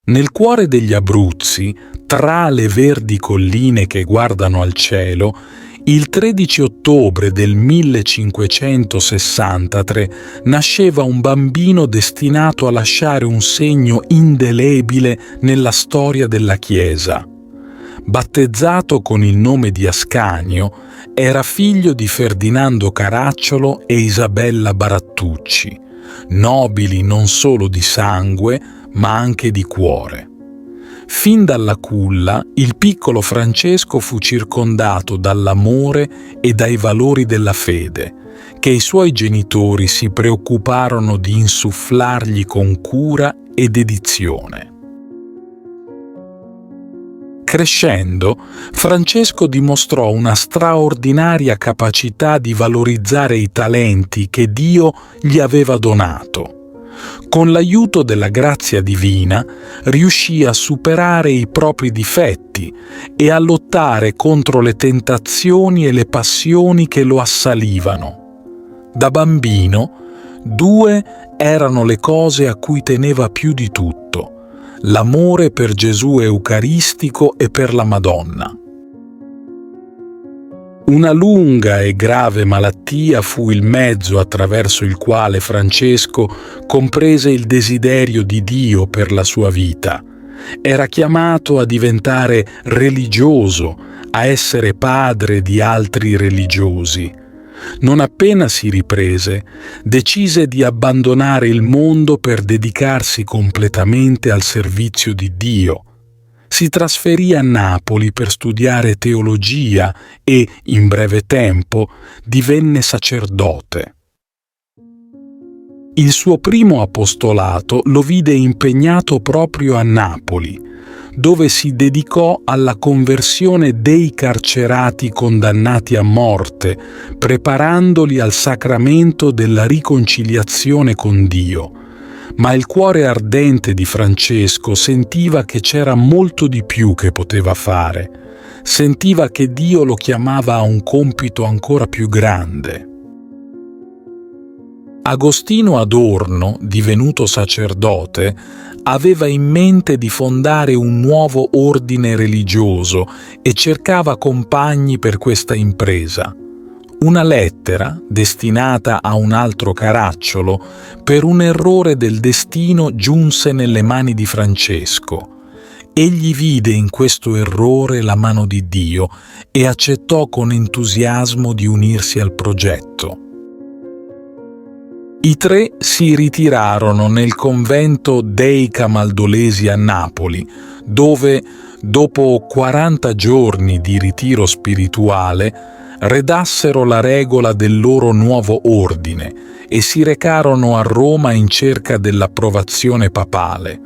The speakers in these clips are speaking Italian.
Nel cuore degli Abruzzi, tra le verdi colline che guardano al cielo, il 13 ottobre del 1563 nasceva un bambino destinato a lasciare un segno indelebile nella storia della Chiesa. Battezzato con il nome di Ascanio, era figlio di Ferdinando Caracciolo e Isabella Barattucci, nobili non solo di sangue, ma anche di cuore. Fin dalla culla, il piccolo Francesco fu circondato dall'amore e dai valori della fede, che i suoi genitori si preoccuparono di insufflargli con cura e dedizione. Crescendo, Francesco dimostrò una straordinaria capacità di valorizzare i talenti che Dio gli aveva donato. Con l'aiuto della grazia divina riuscì a superare i propri difetti e a lottare contro le tentazioni e le passioni che lo assalivano. Da bambino, due erano le cose a cui teneva più di tutto: l'amore per Gesù eucaristico e per la Madonna. Una lunga e grave malattia fu il mezzo attraverso il quale Francesco comprese il desiderio di Dio per la sua vita. Era chiamato a diventare religioso, a essere padre di altri religiosi. Non appena si riprese, decise di abbandonare il mondo per dedicarsi completamente al servizio di Dio. Si trasferì a Napoli per studiare teologia e, in breve tempo, divenne sacerdote. Il suo primo apostolato lo vide impegnato proprio a Napoli, dove si dedicò alla conversione dei carcerati condannati a morte, preparandoli al sacramento della riconciliazione con Dio. Ma il cuore ardente di Francesco sentiva che c'era molto di più che poteva fare. Sentiva che Dio lo chiamava a un compito ancora più grande. Agostino Adorno, divenuto sacerdote, aveva in mente di fondare un nuovo ordine religioso e cercava compagni per questa impresa. Una lettera, destinata a un altro Caracciolo, per un errore del destino giunse nelle mani di Francesco. Egli vide in questo errore la mano di Dio e accettò con entusiasmo di unirsi al progetto. I tre si ritirarono nel convento dei Camaldolesi a Napoli, dove, dopo 40 giorni di ritiro spirituale, redassero la regola del loro nuovo ordine e si recarono a Roma in cerca dell'approvazione papale.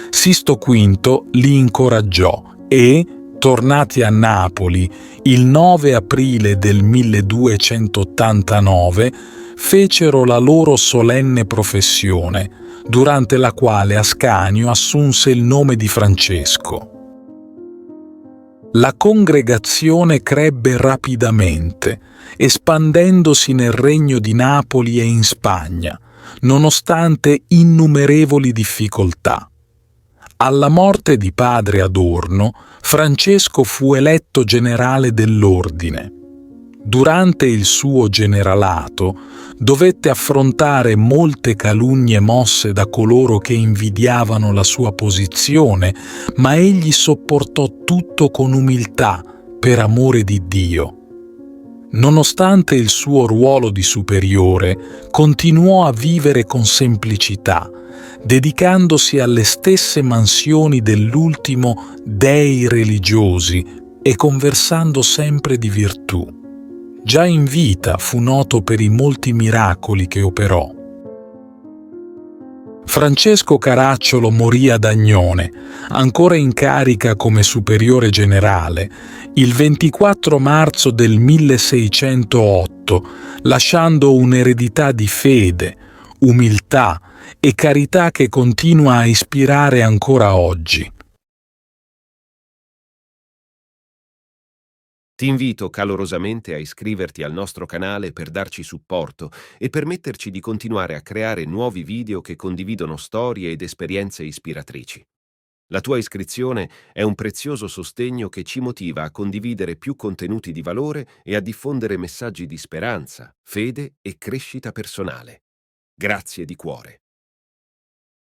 Sisto V li incoraggiò e, tornati a Napoli il 9 aprile del 1289, fecero la loro solenne professione, durante la quale Ascanio assunse il nome di Francesco. La congregazione crebbe rapidamente, espandendosi nel regno di Napoli e in Spagna, nonostante innumerevoli difficoltà. Alla morte di padre Adorno, Francesco fu eletto generale dell'ordine. Durante il suo generalato dovette affrontare molte calunnie mosse da coloro che invidiavano la sua posizione, ma egli sopportò tutto con umiltà per amore di Dio. Nonostante il suo ruolo di superiore, continuò a vivere con semplicità, dedicandosi alle stesse mansioni dell'ultimo dei religiosi e conversando sempre di virtù. Già in vita fu noto per i molti miracoli che operò. Francesco Caracciolo morì ad Agnone, ancora in carica come superiore generale, il 24 marzo del 1608, lasciando un'eredità di fede, umiltà e carità che continua a ispirare ancora oggi. Ti invito calorosamente a iscriverti al nostro canale per darci supporto e permetterci di continuare a creare nuovi video che condividono storie ed esperienze ispiratrici. La tua iscrizione è un prezioso sostegno che ci motiva a condividere più contenuti di valore e a diffondere messaggi di speranza, fede e crescita personale. Grazie di cuore.